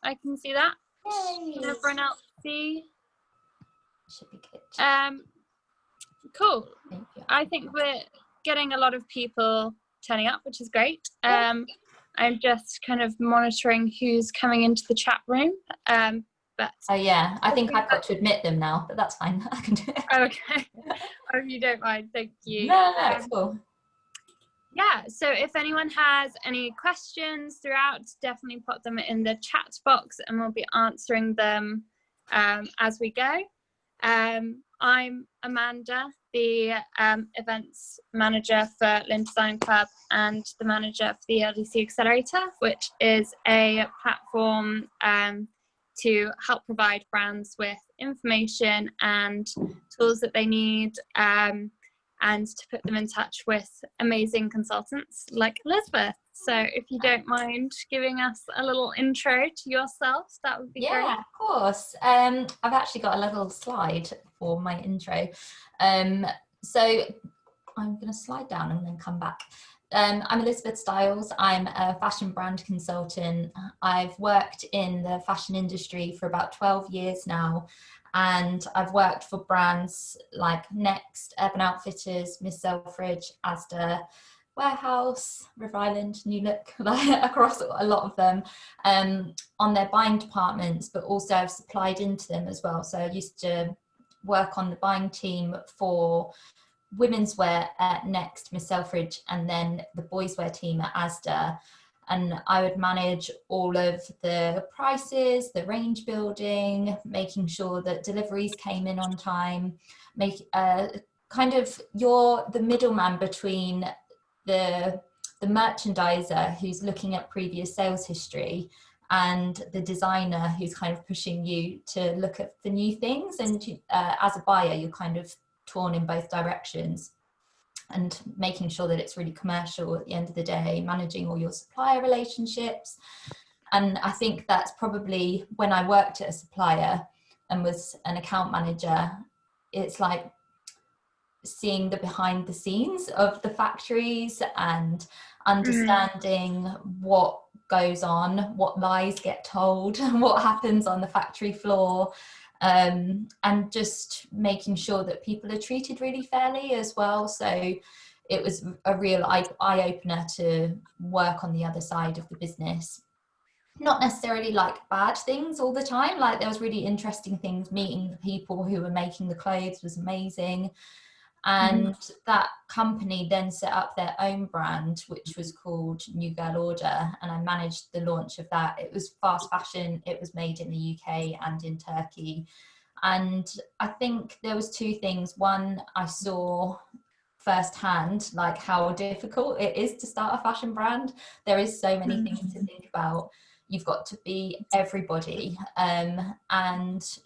I can see that. Yay. Can everyone else see? Should be good. Cool. I think we're getting a lot of people turning up, which is great. I'm just kind of monitoring who's coming into the chat room. But oh yeah, I think I've got to admit them now, but that's fine. I can do it. Okay. Oh, if you don't mind, thank you. No, it's cool. Yeah, so if anyone has any questions throughout, definitely put them in the chat box and we'll be answering them as we go. I'm Amanda, the events manager for Lynn Design Club and the manager for the LDC Accelerator, which is a platform to help provide brands with information and tools that they need, and to put them in touch with amazing consultants like Elizabeth. So if you don't mind giving us a little intro to yourself, that would be great. Yeah, of course. I've actually got a little slide for my intro. So I'm going to slide down and then come back. I'm Elizabeth Stiles. I'm a fashion brand consultant. I've worked in the fashion industry for about 12 years now. And I've worked for brands like Next, Urban Outfitters, Miss Selfridge, Asda, Warehouse, River Island, New Look, across a lot of them, on their buying departments, but also I've supplied into them as well. So I used to work on the buying team for women's wear at Next, Miss Selfridge, and then the boys wear team at Asda. And I would manage all of the prices, the range building, making sure that deliveries came in on time, kind of you're the middleman between the merchandiser who's looking at previous sales history and the designer who's kind of pushing you to look at the new things. And as a buyer, you're kind of torn in both directions, and making sure that it's really commercial at the end of the day, managing all your supplier relationships. And I think that's probably when I worked at a supplier and was an account manager, it's like seeing the behind the scenes of the factories and understanding what goes on, what lies get told, what happens on the factory floor. And just making sure that people are treated really fairly as well. So it was a real eye-opener to work on the other side of the business. Not necessarily like bad things all the time, like there was really interesting things. Meeting the people who were making the clothes was amazing. And that company then set up their own brand, which was called New Girl Order, and I managed the launch of that. It was fast fashion. It was made in the UK and in Turkey. And I think there was two things. One, I saw firsthand like how difficult it is to start a fashion brand. There is so many things to think about. You've got to be everybody, and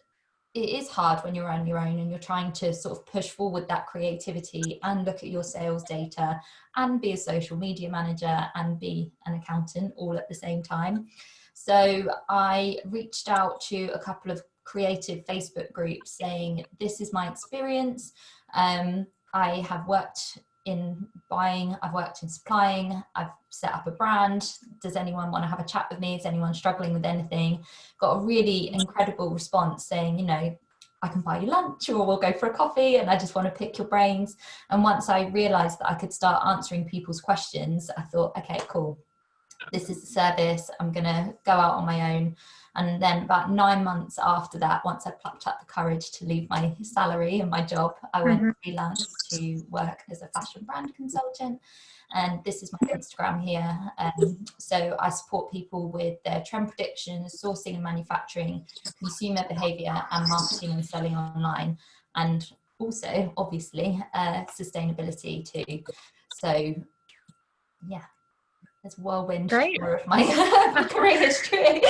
it is hard when you're on your own and you're trying to sort of push forward that creativity and look at your sales data and be a social media manager and be an accountant all at the same time. So I reached out to a couple of creative Facebook groups saying, this is my experience. I have worked in buying, I've worked in supplying, I've set up a brand. Does anyone want to have a chat with me? Is anyone struggling with anything? Got a really incredible response saying, you know, I can buy you lunch or we'll go for a coffee and I just want to pick your brains. And once I realized that I could start answering people's questions, I thought, okay, cool. This is the service. I'm going to go out on my own. And then about 9 months after that, once I plucked up the courage to leave my salary and my job, I went freelance to work as a fashion brand consultant. And this is my Instagram here. So I support people with their trend predictions, sourcing and manufacturing, consumer behavior, and marketing and selling online. And also, obviously, sustainability too. So, yeah. It's a whirlwind tour of my career history.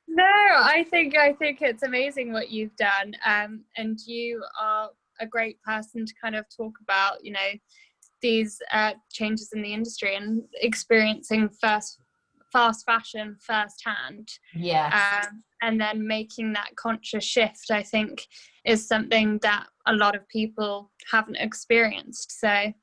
No, I think it's amazing what you've done, and you are a great person to kind of talk about, you know, these changes in the industry and experiencing fast fashion firsthand. Yes. And then making that conscious shift, I think, is something that a lot of people haven't experienced. So.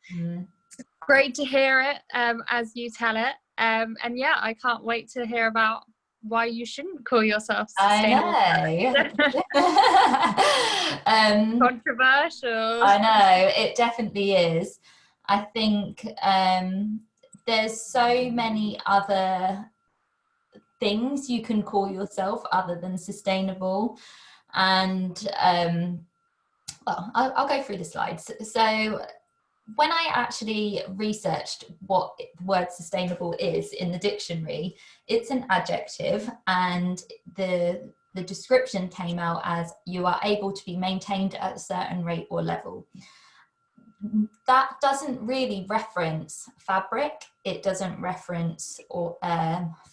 Great to hear it as you tell it. And yeah, I can't wait to hear about why you shouldn't call yourself sustainable. I know. Controversial. I know, it definitely is. I think there's so many other things you can call yourself other than sustainable. And well, I'll go through the slides. So when I actually researched what the word sustainable is in the dictionary, it's an adjective, and the description came out as you are able to be maintained at a certain rate or level. That doesn't really reference fabric, it doesn't reference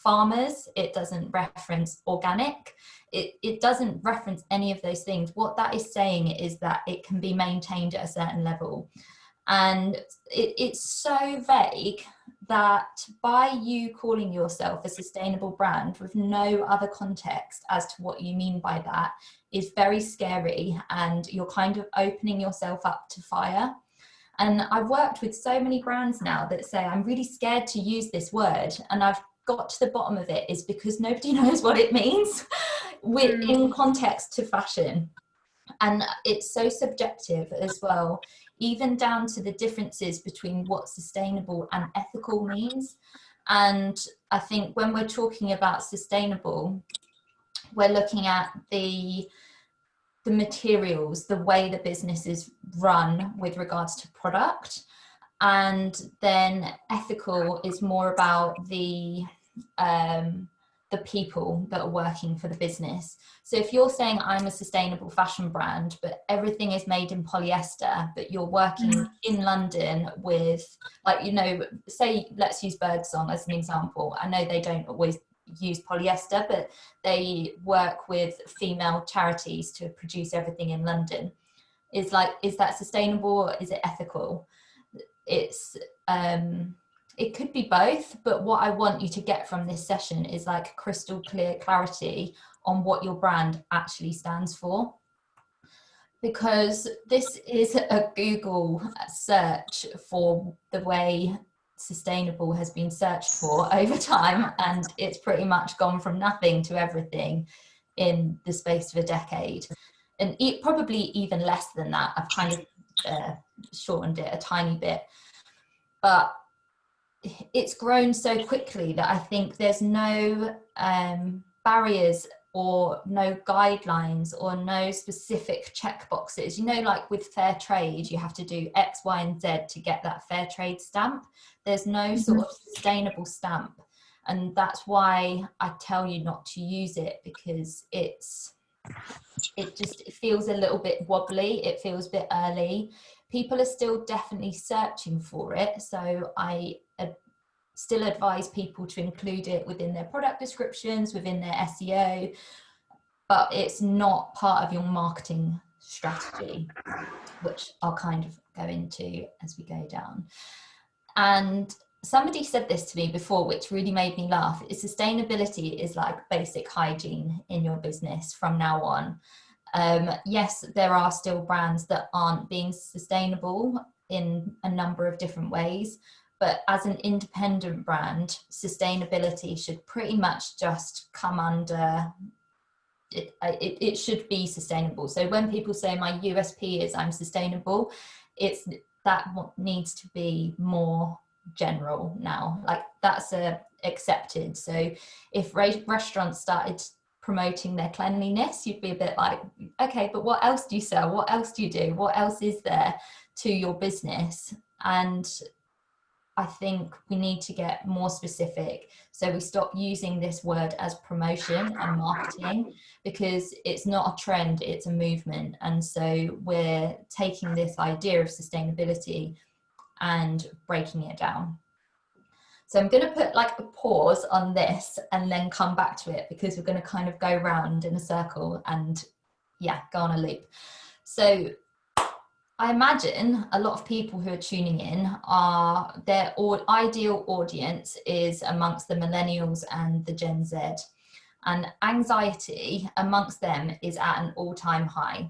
farmers, it doesn't reference organic, it doesn't reference any of those things. What that is saying is that it can be maintained at a certain level. And it's so vague that by you calling yourself a sustainable brand with no other context as to what you mean by that is very scary, and you're kind of opening yourself up to fire. And I've worked with so many brands now that say, I'm really scared to use this word. And I've got to the bottom of it is because nobody knows what it means in context to fashion. And it's so subjective as well, even down to the differences between what sustainable and ethical means. And I think when we're talking about sustainable, we're looking at the materials, the way the business is run with regards to product. And then ethical is more about the people that are working for the business. So if you're saying I'm a sustainable fashion brand, but everything is made in polyester, but you're working in London with, like, you know, say, let's use Birdsong as an example. I know they don't always use polyester, but they work with female charities to produce everything in London. Is that sustainable or is it ethical? It's it could be both, but what I want you to get from this session is like crystal clear clarity on what your brand actually stands for. Because this is a Google search for the way sustainable has been searched for over time, and it's pretty much gone from nothing to everything in the space of a decade, and probably even less than that. I've kind of shortened it a tiny bit, but it's grown so quickly that I think there's no barriers or no guidelines or no specific check boxes. You know, like with fair trade, you have to do X, Y, and Z to get that fair trade stamp. There's no sort of sustainable stamp. And that's why I tell you not to use it, because it feels a little bit wobbly. It feels a bit early. People are still definitely searching for it. So I still advise people to include it within their product descriptions, within their SEO, but it's not part of your marketing strategy, which I'll kind of go into as we go down. And somebody said this to me before, which really made me laugh, is sustainability is like basic hygiene in your business from now on. Yes, there are still brands that aren't being sustainable in a number of different ways, but as an independent brand, sustainability should pretty much just come under it. It should be sustainable. So when people say my USP is I'm sustainable, it's that what needs to be more general now. Like that's accepted. So if restaurants started promoting their cleanliness, you'd be a bit like, okay, but what else do you sell? What else do you do? What else is there to your business? And I think we need to get more specific. So we stop using this word as promotion and marketing, because it's not a trend, it's a movement. And so we're taking this idea of sustainability and breaking it down. So I'm going to put like a pause on this and then come back to it, because we're going to kind of go round in a circle and yeah, go on a loop. So I imagine a lot of people who are tuning in are, their ideal audience is amongst the Millennials and the Gen Z, and anxiety amongst them is at an all-time high.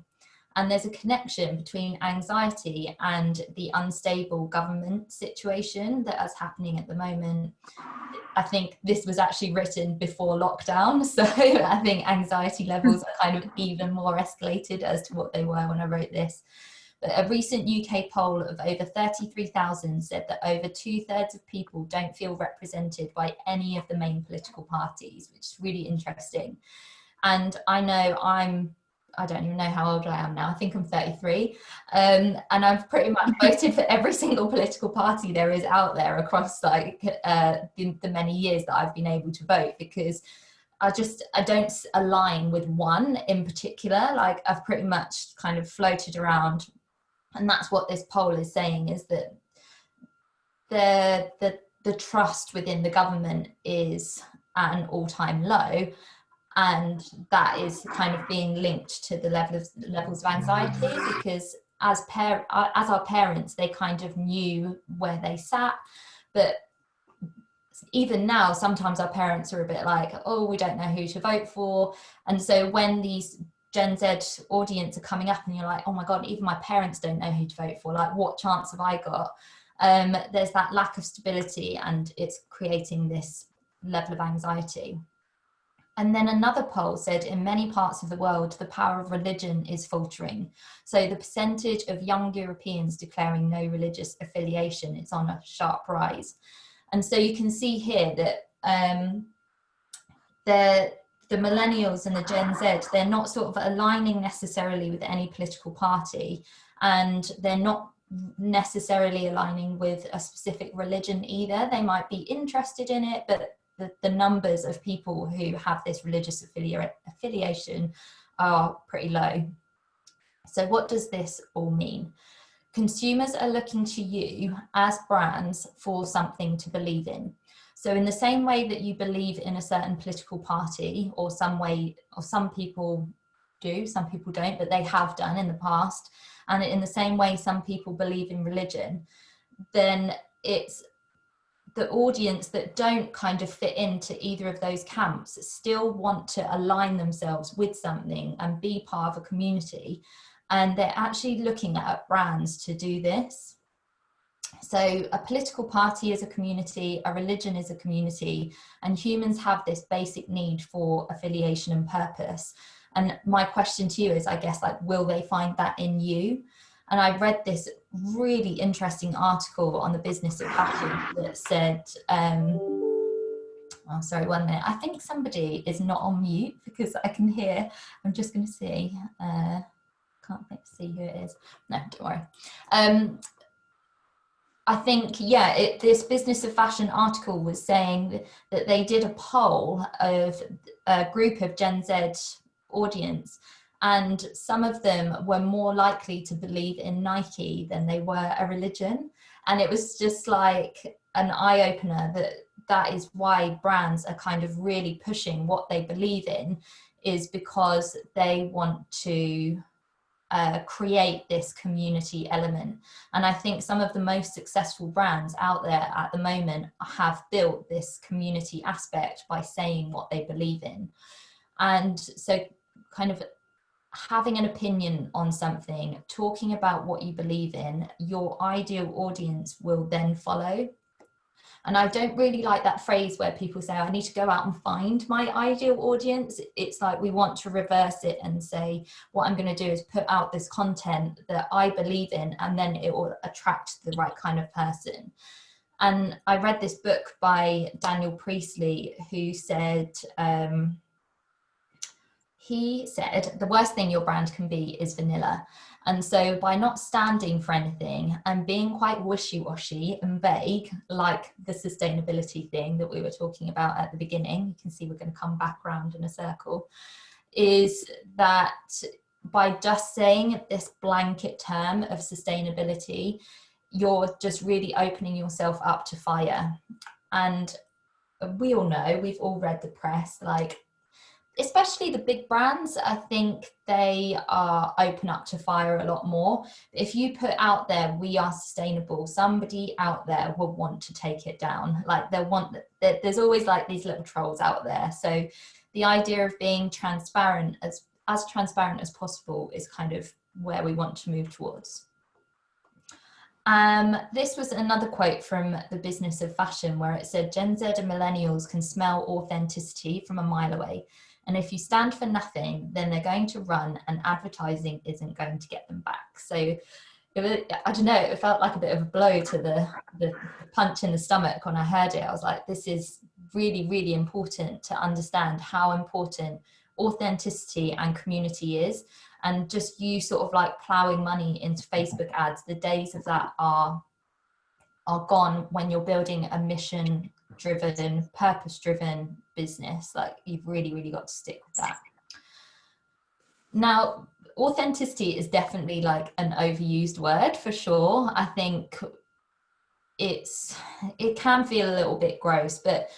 And there's a connection between anxiety and the unstable government situation that is happening at the moment. I think this was actually written before lockdown, so I think anxiety levels are kind of even more escalated as to what they were when I wrote this. But a recent UK poll of over 33,000 said that over 2/3 of people don't feel represented by any of the main political parties, which is really interesting. And I know I don't even know how old I am now. I think I'm 33. And I've pretty much voted for every single political party there is out there across like the many years that I've been able to vote, because I don't align with one in particular. Like I've pretty much kind of floated around, and that's what this poll is saying, is that the trust within the government is at an all-time low. And that is kind of being linked to the levels of anxiety, because as our parents, they kind of knew where they sat. But even now, sometimes our parents are a bit like, oh, we don't know who to vote for. And so when these Gen Z audience are coming up and you're like, oh my God, even my parents don't know who to vote for, like what chance have I got? There's that lack of stability, and it's creating this level of anxiety. And then another poll said in many parts of the world, the power of religion is faltering. So the percentage of young Europeans declaring no religious affiliation is on a sharp rise. And so you can see here that the Millennials and the Gen Z, they're not sort of aligning necessarily with any political party, and they're not necessarily aligning with a specific religion either. They might be interested in it, but the numbers of people who have this religious affiliation are pretty low. So what does this all mean? Consumers are looking to you as brands for something to believe in. So in the same way that you believe in a certain political party, or some people do, some people don't, but they have done in the past, and in the same way some people believe in religion, then it's the audience that don't kind of fit into either of those camps still want to align themselves with something and be part of a community. And they're actually looking at brands to do this. So a political party is a community, a religion is a community, and humans have this basic need for affiliation and purpose. And my question to you is, I guess, like, will they find that in you? And I read this really interesting article on the business of fashion that said, oh, sorry, 1 minute. I think somebody is not on mute because I can hear. I'm just going to see. Can't see who it is. No, don't worry. I think, yeah, this business of fashion article was saying that they did a poll of a group of Gen Z audience, and some of them were more likely to believe in Nike than they were a religion. And it was just like an eye-opener that is why brands are kind of really pushing what they believe in, is because they want to create this community element. And I think some of the most successful brands out there at the moment have built this community aspect by saying what they believe in. And so kind of having an opinion on something, talking about what you believe in, your ideal audience will then follow. And I don't really like that phrase where people say, I need to go out and find my ideal audience. It's like we want to reverse it and say, what I'm going to do is put out this content that I believe in, and then it will attract the right kind of person. And I read this book by Daniel Priestley, who said, the worst thing your brand can be is vanilla. And so by not standing for anything and being quite wishy-washy and vague, like the sustainability thing that we were talking about at the beginning, you can see we're going to come back around in a circle, is that by just saying this blanket term of sustainability, you're just really opening yourself up to fire. And we all know, we've all read the press, like, especially the big brands, I think they are open up to fire a lot more. If you put out there, we are sustainable, somebody out there will want to take it down. Like there's always like these little trolls out there. So the idea of being transparent, as transparent as possible, is kind of where we want to move towards. This was another quote from The Business of Fashion, where it said, Gen Z and millennials can smell authenticity from a mile away. And if you stand for nothing, then they're going to run, and advertising isn't going to get them back. So I don't know, it felt like a bit of a blow to the punch in the stomach when I heard it. I was like, this is really, really important to understand how important authenticity and community is. And just you sort of like plowing money into Facebook ads, the days of that are gone when you're building a mission driven, purpose driven business. Like, you've really, really got to stick with that. Now, authenticity is definitely like an overused word for sure. I think it can feel a little bit gross, but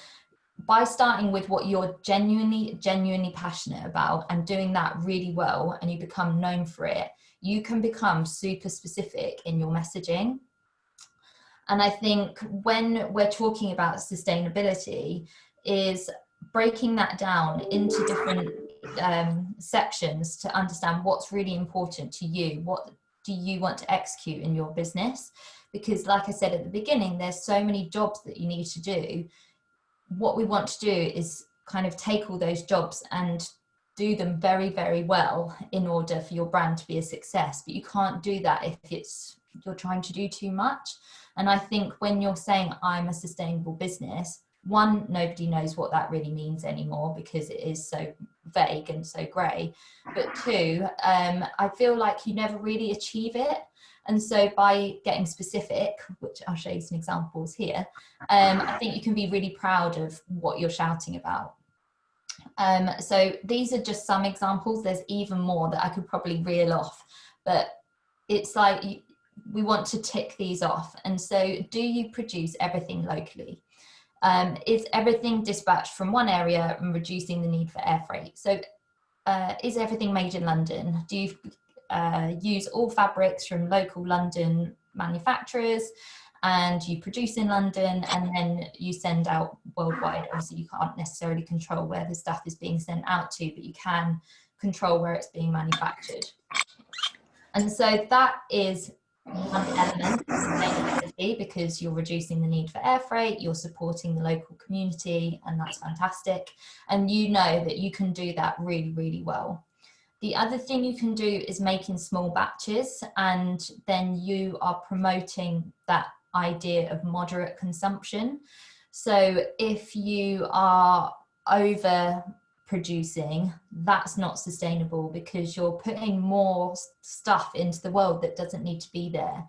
by starting with what you're genuinely passionate about and doing that really well, and you become known for it, you can become super specific in your messaging. And I think when we're talking about sustainability, is breaking that down into different sections to understand what's really important to you. What do you want to execute in your business? Because like I said at the beginning, there's so many jobs that you need to do. What we want to do is kind of take all those jobs and do them very, very well in order for your brand to be a success. But you can't do that if you're trying to do too much. And I think when you're saying I'm a sustainable business, one, nobody knows what that really means anymore because it is so vague and so grey. But two, I feel like you never really achieve it. And so by getting specific, which I'll show you some examples here, I think you can be really proud of what you're shouting about. So these are just some examples. There's even more that I could probably reel off, but it's like we want to tick these off. And so, do you produce everything locally? Is everything dispatched from one area and reducing the need for air freight? So is everything made in London? Do you use all fabrics from local London manufacturers, and you produce in London and then you send out worldwide? Obviously you can't necessarily control where the stuff is being sent out to, but you can control where it's being manufactured. And so that is one element of sustainability, because you're reducing the need for air freight, you're supporting the local community, and that's fantastic. And you know that you can do that really, really well. The other thing you can do is making small batches, and then you are promoting that idea of moderate consumption. So if you are over producing, that's not sustainable, because you're putting more stuff into the world that doesn't need to be there.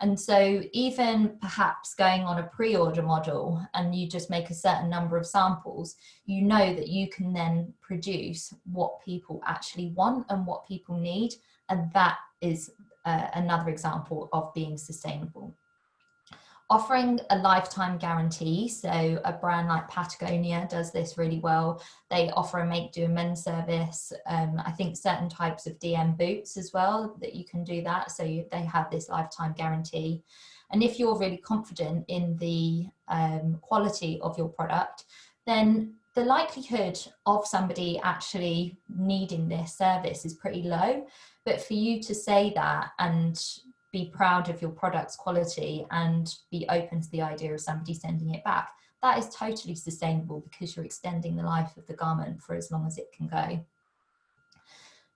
And so even perhaps going on a pre-order model, and you just make a certain number of samples, you know that you can then produce what people actually want and what people need. And that is another example of being sustainable. Offering a lifetime guarantee. So a brand like Patagonia does this really well. They offer a make, do, amend service. I think certain types of DM boots as well, that you can do that. So they have this lifetime guarantee. And if you're really confident in the quality of your product, then the likelihood of somebody actually needing this service is pretty low. But for you to say that and be proud of your product's quality and be open to the idea of somebody sending it back, that is totally sustainable, because you're extending the life of the garment for as long as it can go.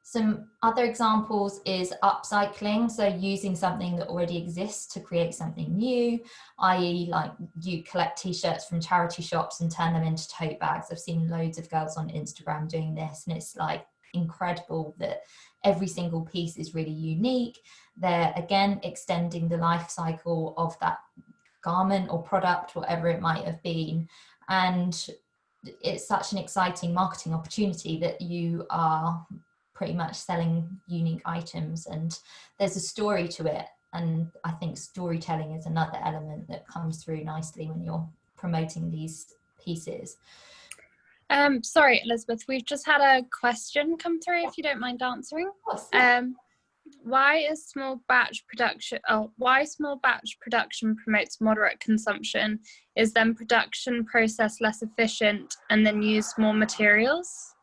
Some other examples is upcycling, so using something that already exists to create something new, i.e. like you collect t-shirts from charity shops and turn them into tote bags. I've seen loads of girls on Instagram doing this, and it's like incredible that every single piece is really unique. They're again extending the life cycle of that garment or product, whatever it might have been. And it's such an exciting marketing opportunity that you are pretty much selling unique items, and there's a story to it. And I think storytelling is another element that comes through nicely when you're promoting these pieces. Sorry, Elizabeth, we've just had a question come through, if you don't mind answering. Why small batch production promotes moderate consumption? Is then production process less efficient and then use more materials?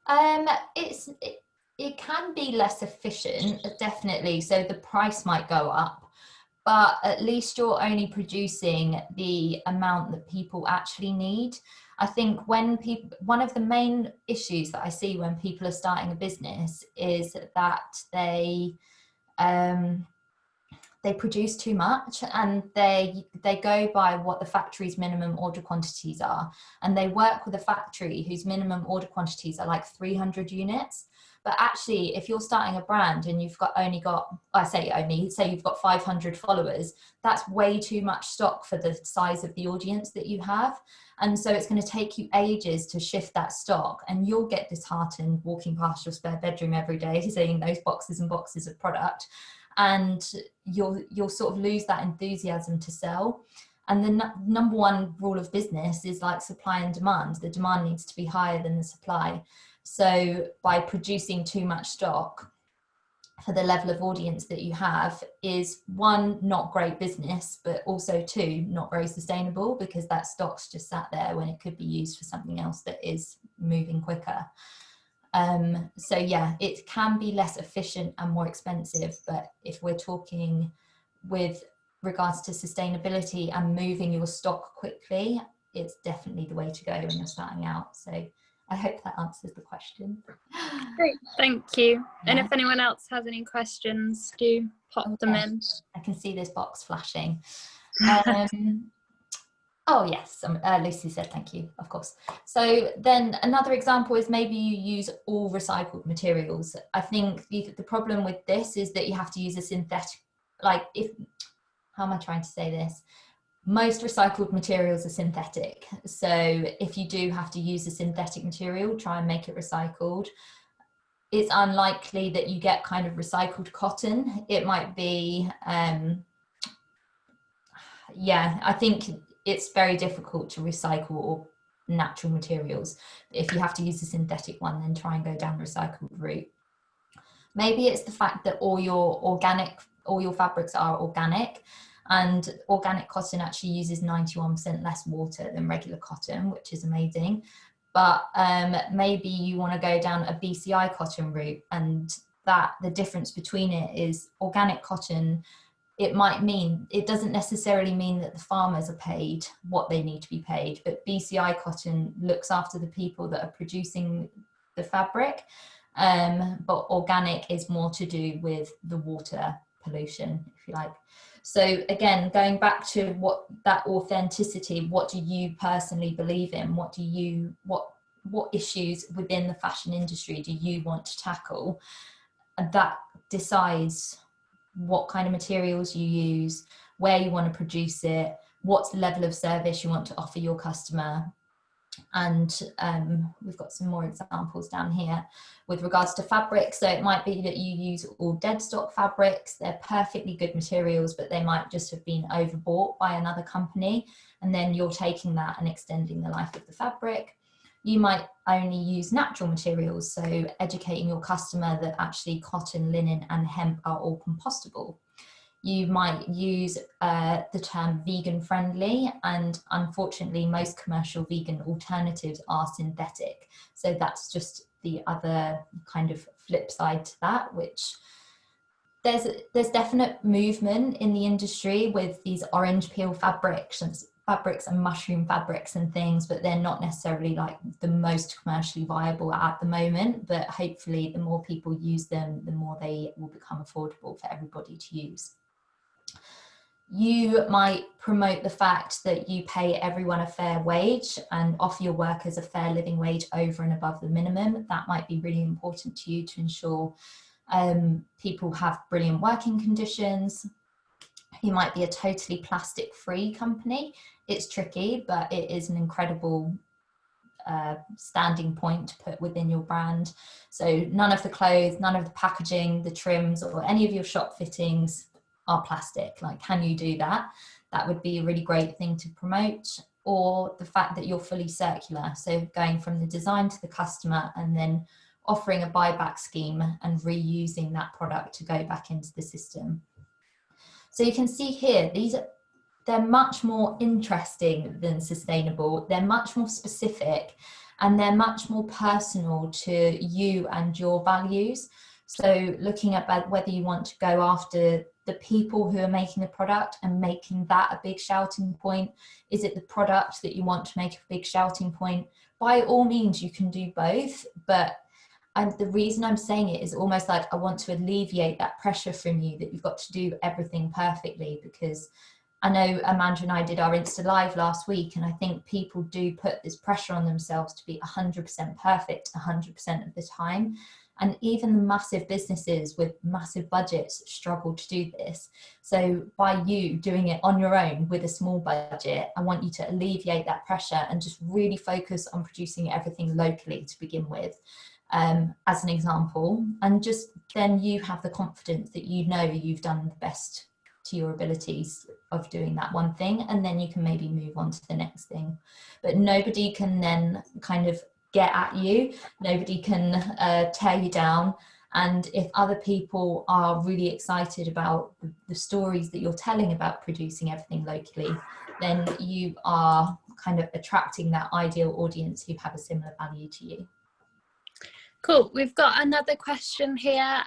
It can be less efficient, definitely. So the price might go up, but at least you're only producing the amount that people actually need. I think when one of the main issues that I see when people are starting a business is that they produce too much, and they go by what the factory's minimum order quantities are, and they work with a factory whose minimum order quantities are like 300 units. But actually, if you're starting a brand and you've only got, say you've got 500 followers, that's way too much stock for the size of the audience that you have. And so it's going to take you ages to shift that stock, and you'll get disheartened walking past your spare bedroom every day seeing those boxes and boxes of product, and you'll sort of lose that enthusiasm to sell. And the number one rule of business is like supply and demand. The demand needs to be higher than the supply. So by producing too much stock for the level of audience that you have is, one, not great business, but also two, not very sustainable, because that stock's just sat there when it could be used for something else that is moving quicker. So yeah, it can be less efficient and more expensive, but if we're talking with regards to sustainability and moving your stock quickly, it's definitely the way to go when you're starting out. So I hope that answers the question. Great, thank you. Yeah. And if anyone else has any questions, do pop them in. I can see this box flashing. Oh yes, Lucy said thank you, of course. So then another example is maybe you use all recycled materials. I think the problem with this is that you have to use a synthetic, how am I trying to say this? Most recycled materials are synthetic. So if you do have to use a synthetic material, try and make it recycled. It's unlikely that you get kind of recycled cotton. It might be, yeah, I think it's very difficult to recycle all natural materials. If you have to use a synthetic one, then try and go down the recycled route. Maybe it's the fact that all your fabrics are organic, and organic cotton actually uses 91% less water than regular cotton, which is amazing. But maybe you want to go down a BCI cotton route, and that the difference between it is organic cotton, it doesn't necessarily mean that the farmers are paid what they need to be paid, but BCI cotton looks after the people that are producing the fabric, but organic is more to do with the water pollution, if you like. So again, going back to that authenticity, what do you personally believe in? What issues within the fashion industry do you want to tackle? And that decides what kind of materials you use, where you want to produce it, what level of service you want to offer your customer. And we've got some more examples down here with regards to fabric. So it might be that you use all dead stock fabrics. They're perfectly good materials, but they might just have been overbought by another company, and then you're taking that and extending the life of the fabric. You might only use natural materials, so educating your customer that actually cotton, linen and hemp are all compostable. You might use the term vegan friendly, and unfortunately most commercial vegan alternatives are synthetic. So that's just the other kind of flip side to that, which there's definite movement in the industry with these orange peel fabrics and mushroom fabrics and things, but they're not necessarily like the most commercially viable at the moment. But hopefully the more people use them, the more they will become affordable for everybody to use. You might promote the fact that you pay everyone a fair wage and offer your workers a fair living wage over and above the minimum. That might be really important to you to ensure people have brilliant working conditions. You might be a totally plastic-free company. It's tricky, but it is an incredible standing point to put within your brand. So none of the clothes, none of the packaging, the trims, or any of your shop fittings are plastic. Like, can you do that? That would be a really great thing to promote. Or the fact that you're fully circular, so going from the design to the customer and then offering a buyback scheme and reusing that product to go back into the system. So you can see here, they're much more interesting than sustainable. They're much more specific, and they're much more personal to you and your values. So looking at whether you want to go after the people who are making the product and making that a big shouting point? Is it the product that you want to make a big shouting point? By all means, you can do both, but the reason I'm saying it is almost like I want to alleviate that pressure from you that you've got to do everything perfectly, because I know Amanda and I did our Insta Live last week, and I think people do put this pressure on themselves to be 100% perfect 100% of the time. And even the massive businesses with massive budgets struggle to do this. So by you doing it on your own with a small budget, I want you to alleviate that pressure and just really focus on producing everything locally to begin with, as an example. And just then you have the confidence that you know you've done the best to your abilities of doing that one thing, and then you can maybe move on to the next thing. But nobody can then kind of get at you, nobody can tear you down. And if other people are really excited about the stories that you're telling about producing everything locally, then you are kind of attracting that ideal audience who have a similar value to you. Cool. We've got another question here.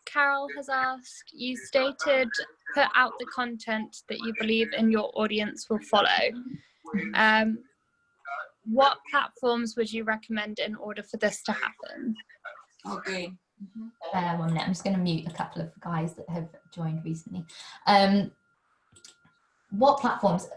Carol has asked, you stated put out the content that you believe in your audience will follow. What platforms would you recommend in order for this to happen? Okay. 1 minute, I'm just going to mute a couple of guys that have joined recently. What platforms?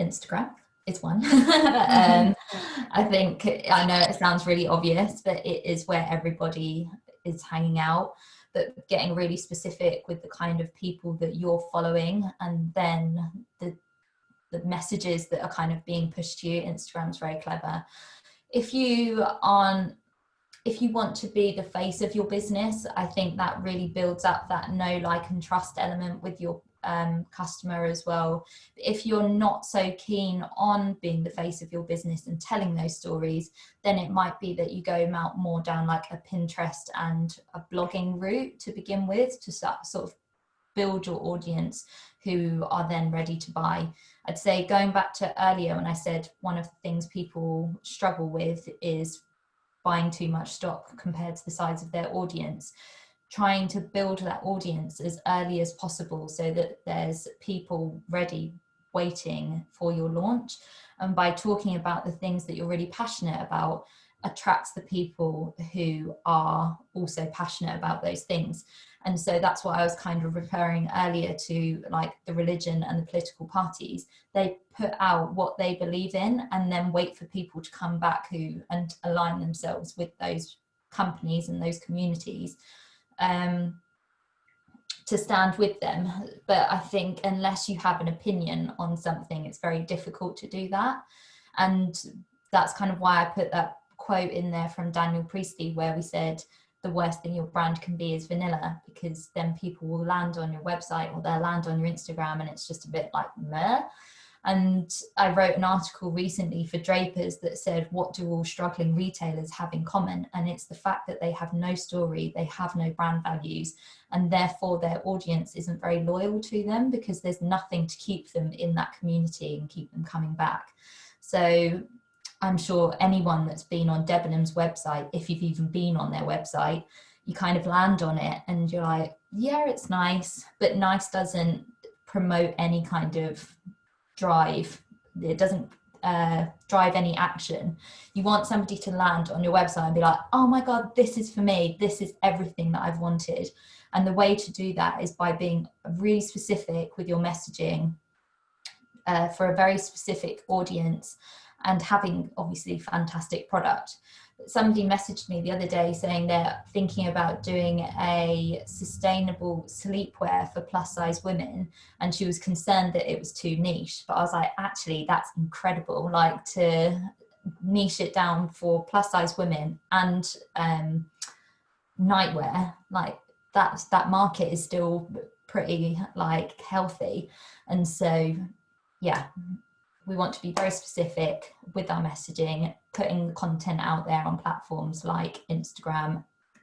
Instagram is one. I think, I know it sounds really obvious, but it is where everybody is hanging out. But getting really specific with the kind of people that you're following, and then the messages that are kind of being pushed to you. Instagram's very clever. If you want to be the face of your business, I think that really builds up that know, like, and trust element with your customer as well. If you're not so keen on being the face of your business and telling those stories, then it might be that you go out more down like a Pinterest and a blogging route to begin with, to sort of build your audience who are then ready to buy. I'd say, going back to earlier when I said one of the things people struggle with is buying too much stock compared to the size of their audience, trying to build that audience as early as possible so that there's people ready waiting for your launch. And by talking about the things that you're really passionate about, attracts the people who are also passionate about those things. And so that's what I was kind of referring earlier to, like the religion and the political parties. They put out what they believe in and then wait for people to come back and align themselves with those companies and those communities to stand with them. But I think unless you have an opinion on something, it's very difficult to do that. And that's kind of why I put that quote in there from Daniel Priestley, where we said the worst thing your brand can be is vanilla, because then people will land on your website or they'll land on your Instagram and it's just a bit like meh. And I wrote an article recently for Drapers that said, what do all struggling retailers have in common? And it's the fact that they have no story, they have no brand values, and therefore their audience isn't very loyal to them because there's nothing to keep them in that community and keep them coming back. So I'm sure anyone that's been on Debenhams website, if you've even been on their website, you kind of land on it and you're like, yeah, it's nice, but nice doesn't promote any kind of drive. It doesn't drive any action. You want somebody to land on your website and be like, oh my God, this is for me. This is everything that I've wanted. And the way to do that is by being really specific with your messaging for a very specific audience, and having obviously fantastic product. Somebody messaged me the other day saying they're thinking about doing a sustainable sleepwear for plus size women, and she was concerned that it was too niche. But I was like, actually, that's incredible, like to niche it down for plus size women and nightwear, like that market is still pretty like healthy. And so yeah, we want to be very specific with our messaging, putting the content out there on platforms like Instagram,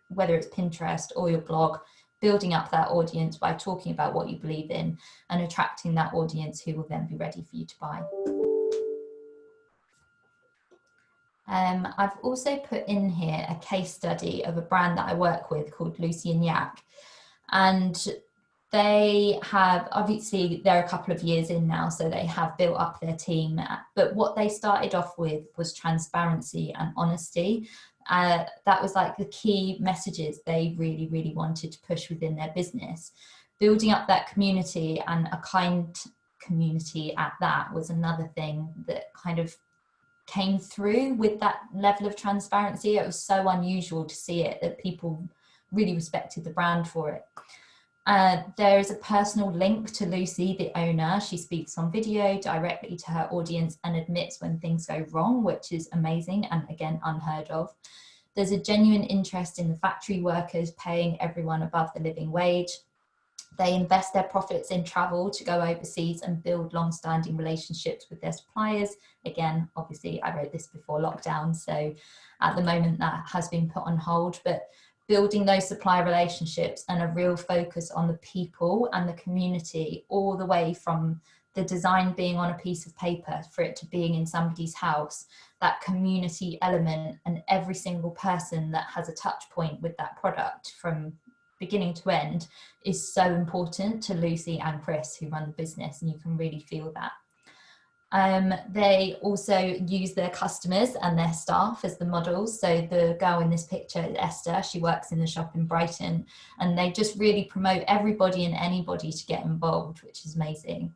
whether it's Pinterest or your blog, building up that audience by talking about what you believe in and attracting that audience who will then be ready for you to buy. I've also put in here a case study of a brand that I work with called Lucy and Yak. And They have, obviously they're a couple of years in now, so they have built up their team, but what they started off with was transparency and honesty. That was like the key messages they really, really wanted to push within their business. Building up that community, and a kind community at that, was another thing that kind of came through with that level of transparency. It was so unusual to see it, that people really respected the brand for it. There is a personal link to Lucy, the owner. She speaks on video directly to her audience and admits when things go wrong, which is amazing and again unheard of. There's a genuine interest in the factory workers, paying everyone above the living wage. They invest their profits in travel to go overseas and build long-standing relationships with their suppliers. Again, obviously I wrote this before lockdown, so at the moment that has been put on hold, but building those supplier relationships and a real focus on the people and the community, all the way from the design being on a piece of paper for it to being in somebody's house, that community element, and every single person that has a touch point with that product from beginning to end is so important to Lucy and Chris, who run the business, and you can really feel that. They also use their customers and their staff as the models. So the girl in this picture is Esther. She works in the shop in Brighton, and they just really promote everybody and anybody to get involved, which is amazing.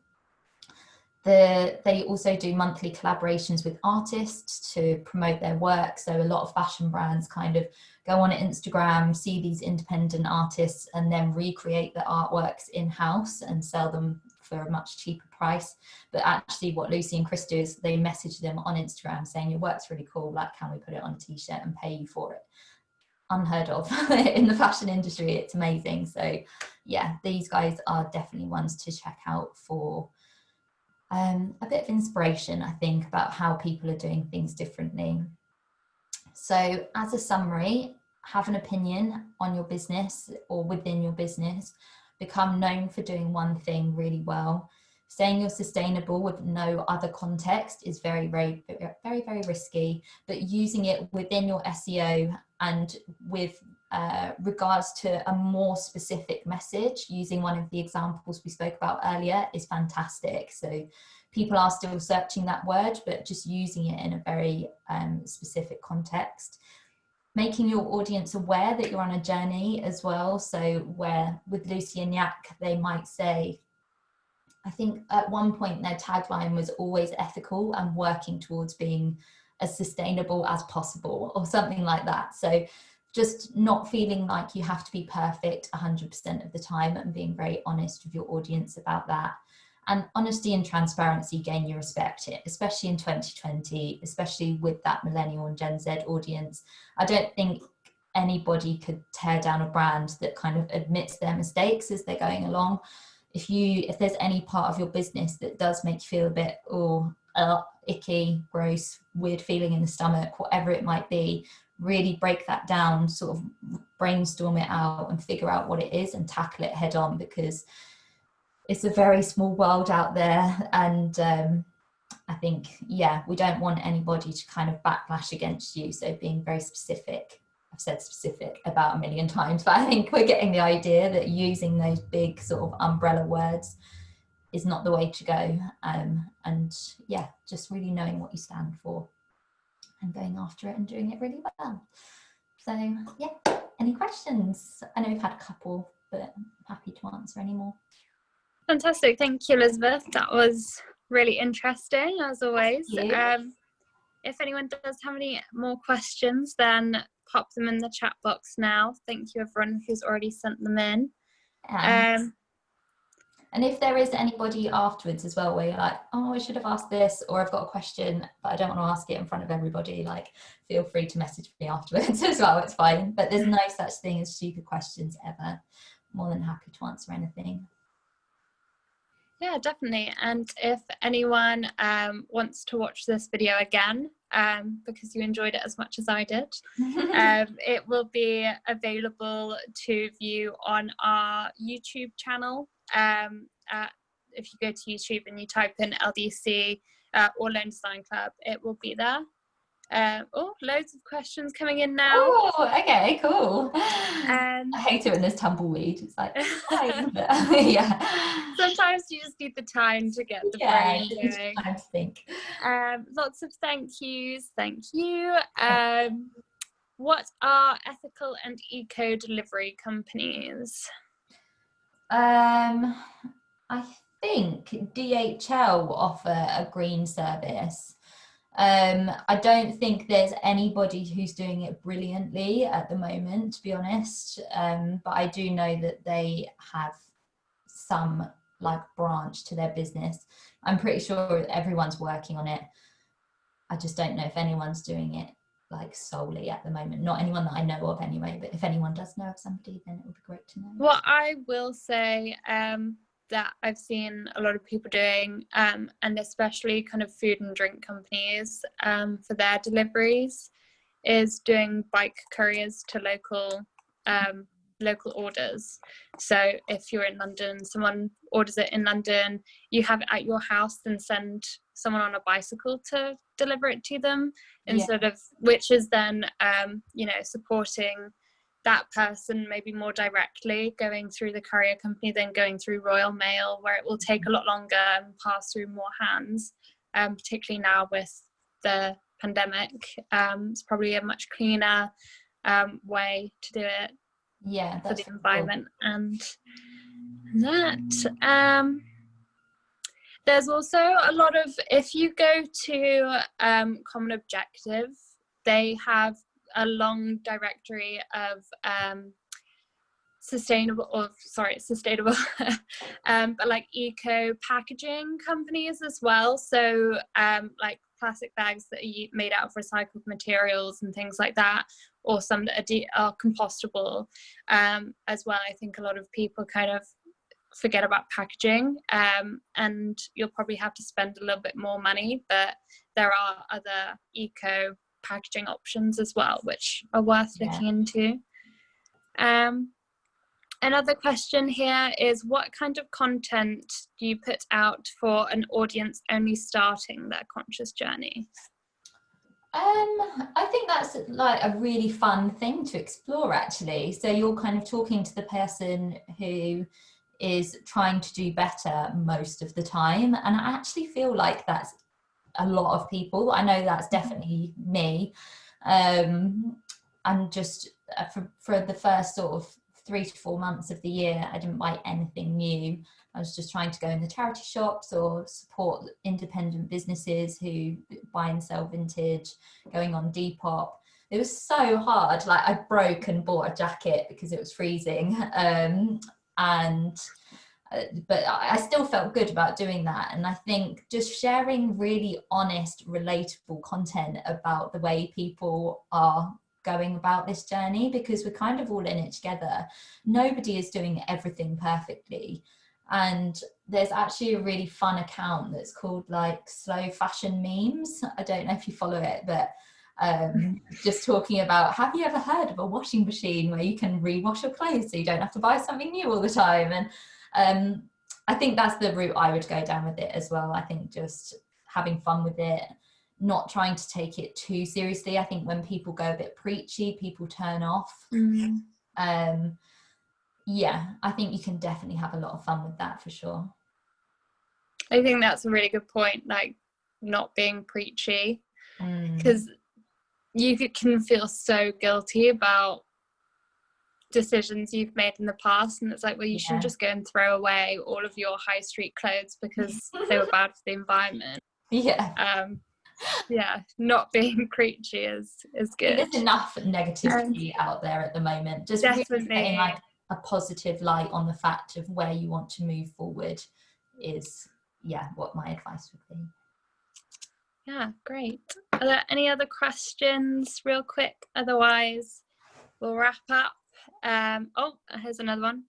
They also do monthly collaborations with artists to promote their work. So a lot of fashion brands kind of go on Instagram, see these independent artists, and then recreate the artworks in-house and sell them for a much cheaper price. But actually what Lucy and Chris do is they message them on Instagram saying, your work's really cool, like, can we put it on a t-shirt and pay you for it? Unheard of in the fashion industry. It's amazing. So yeah, these guys are definitely ones to check out for a bit of inspiration, I think, about how people are doing things differently. So as a summary, have an opinion on your business or within your business. Become known for doing one thing really well. Saying you're sustainable with no other context is very, very, very, very risky, but using it within your SEO and with regards to a more specific message, using one of the examples we spoke about earlier, is fantastic. So people are still searching that word, but just using it in a very specific context. Making your audience aware that you're on a journey as well. So where with Lucy and Yak, they might say, I think at one point their tagline was always ethical and working towards being as sustainable as possible, or something like that. So just not feeling like you have to be perfect 100% of the time, and being very honest with your audience about that. And honesty and transparency gain your respect, especially in 2020, especially with that millennial and Gen Z audience. I don't think anybody could tear down a brand that kind of admits their mistakes as they're going along. If there's any part of your business that does make you feel a bit icky, gross, weird feeling in the stomach, whatever it might be, really break that down, sort of brainstorm it out and figure out what it is and tackle it head on, because it's a very small world out there. And I think, yeah, we don't want anybody to kind of backlash against you. So being very specific, I've said specific about 1 million times, but I think we're getting the idea that using those big sort of umbrella words is not the way to go. And yeah, just really knowing what you stand for and going after it and doing it really well. So yeah, any questions? I know we've had a couple, but I'm happy to answer any more. Fantastic. Thank you, Elizabeth. That was really interesting, as always. If anyone does have any more questions, then pop them in the chat box now. Thank you, everyone who's already sent them in. And if there is anybody afterwards as well where you're like, oh, I should have asked this, or I've got a question, but I don't want to ask it in front of everybody, like, feel free to message me afterwards as well. It's fine. But there's no such thing as stupid questions ever. More than happy to answer anything. Yeah, definitely. And if anyone wants to watch this video again, because you enjoyed it as much as I did, it will be available to view on our YouTube channel. If you go to YouTube and you type in LDC or Lone Design Club, it will be there. Loads of questions coming in now. Oh, okay, cool. I hate it when there's tumbleweed. It's like, yeah. Sometimes you just need the time to get the brain going. Time to think. Lots of thank yous. Thank you. What are ethical and eco delivery companies? I think DHL offer a green service. I don't think there's anybody who's doing it brilliantly at the moment, to be honest. But I do know that they have some like branch to their business. I'm pretty sure everyone's working on it. I just don't know if anyone's doing it like solely at the moment. Not anyone that I know of anyway, but if anyone does know of somebody, then it would be great to know. Well, I will say that I've seen a lot of people doing, and especially kind of food and drink companies for their deliveries, is doing bike couriers to local orders. So if you're in London, someone orders it in London, you have it at your house, then send someone on a bicycle to deliver it to them, instead of, which is then supporting that person maybe more directly, going through the courier company than going through Royal Mail, where it will take a lot longer and pass through more hands, particularly now with the pandemic. It's probably a much cleaner way to do it for the environment. Cool. And that there's also a lot of, if you go to Common Objective, they have a long directory of sustainable but like eco packaging companies as well. So like plastic bags that are made out of recycled materials and things like that, or some that are compostable as well. I think a lot of people kind of forget about packaging, and you'll probably have to spend a little bit more money, but there are other eco packaging options as well, which are worth looking into. Another question here is, what kind of content do you put out for an audience only starting their conscious journey? I think that's like a really fun thing to explore, actually. So you're kind of talking to the person who is trying to do better most of the time, and I actually feel like that's a lot of people. I know that's definitely me. And just for the first sort of 3 to 4 months of the year, I didn't buy anything new. I was just trying to go in the charity shops or support independent businesses who buy and sell vintage, going on Depop. It was so hard. Like, I broke and bought a jacket because it was freezing. But I still felt good about doing that. And I think just sharing really honest, relatable content about the way people are going about this journey, because we're kind of all in it together. Nobody is doing everything perfectly. And there's actually a really fun account that's called like Slow Fashion Memes. I don't know if you follow it, but just talking about, have you ever heard of a washing machine where you can rewash your clothes so you don't have to buy something new all the time? And I think that's the route I would go down with it as well. I think just having fun with it, not trying to take it too seriously. I think when people go a bit preachy, people turn off. Yeah, I think you can definitely have a lot of fun with that for sure. I think that's a really good point, like not being preachy, because you can feel so guilty about decisions you've made in the past, and it's like, well, you shouldn't just go and throw away all of your high street clothes because they were bad for the environment. Not being preachy is good. There's enough negativity out there at the moment. Just definitely really getting like a positive light on the fact of where you want to move forward is what my advice would be. Yeah, great. Are there any other questions real quick? Otherwise we'll wrap up. Here's another one.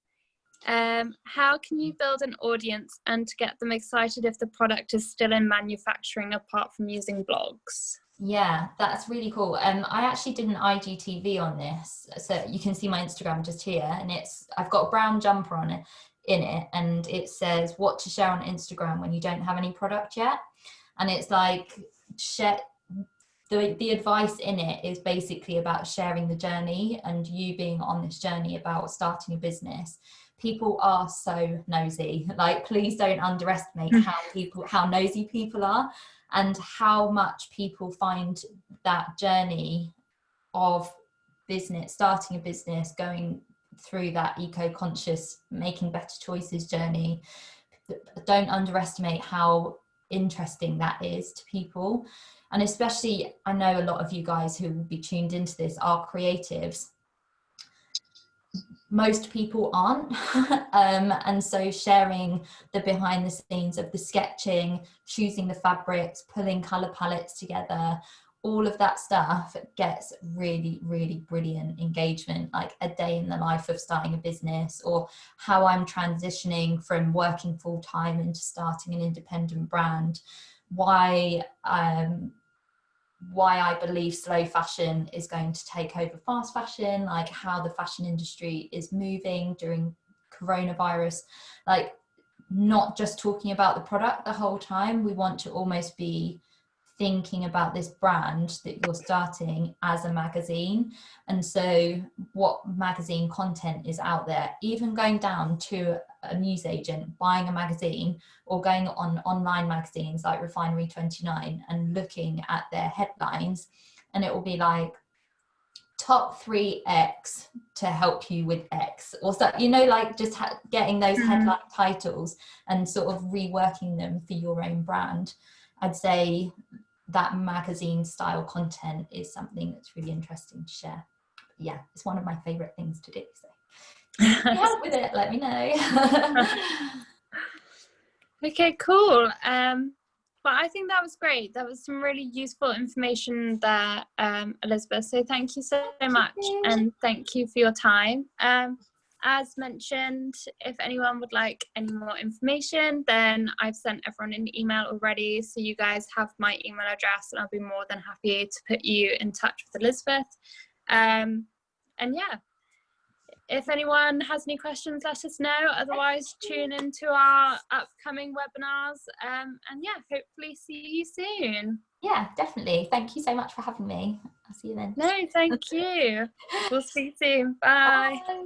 How can you build an audience and get them excited if the product is still in manufacturing apart from using blogs? Yeah, that's really cool. I actually did an IGTV on this, so you can see my Instagram just here, and I've got a brown jumper on it in it, and it says what to share on Instagram when you don't have any product yet. And it's like the advice in it is basically about sharing the journey and you being on this journey about starting a business. People are so nosy. Like, please don't underestimate how nosy people are, and how much people find that journey of business, starting a business, going through that eco-conscious, making better choices journey. Don't underestimate how interesting that is to people. And especially, I know a lot of you guys who will be tuned into this are creatives. Most people aren't. And so sharing the behind the scenes of the sketching, choosing the fabrics, pulling color palettes together, all of that stuff gets really, really brilliant engagement, like a day in the life of starting a business, or how I'm transitioning from working full time into starting an independent brand, why I believe slow fashion is going to take over fast fashion, like how the fashion industry is moving during coronavirus, like not just talking about the product the whole time. We want to almost be thinking about this brand that you're starting as a magazine. And so what magazine content is out there, even going down to a newsagent, buying a magazine, or going on online magazines like Refinery 29 and looking at their headlines, and it will be like top 3 X to help you with X, or so, you know, like just getting those headline titles and sort of reworking them for your own brand. I'd say that magazine style content is something that's really interesting to share. Yeah, it's one of my favorite things to do. So if you help with it, let me know. Okay, cool. But I think that was great. That was some really useful information there, Elizabeth. So thank you so much, and thank you for your time. As mentioned, if anyone would like any more information, then I've sent everyone an email already, so you guys have my email address, and I'll be more than happy to put you in touch with Elizabeth. And yeah, if anyone has any questions, let us know. Otherwise, tune into our upcoming webinars, and yeah, hopefully see you soon. Yeah, definitely. Thank you so much for having me. I'll see you then. No, thank you. We'll see you soon. Bye. Bye.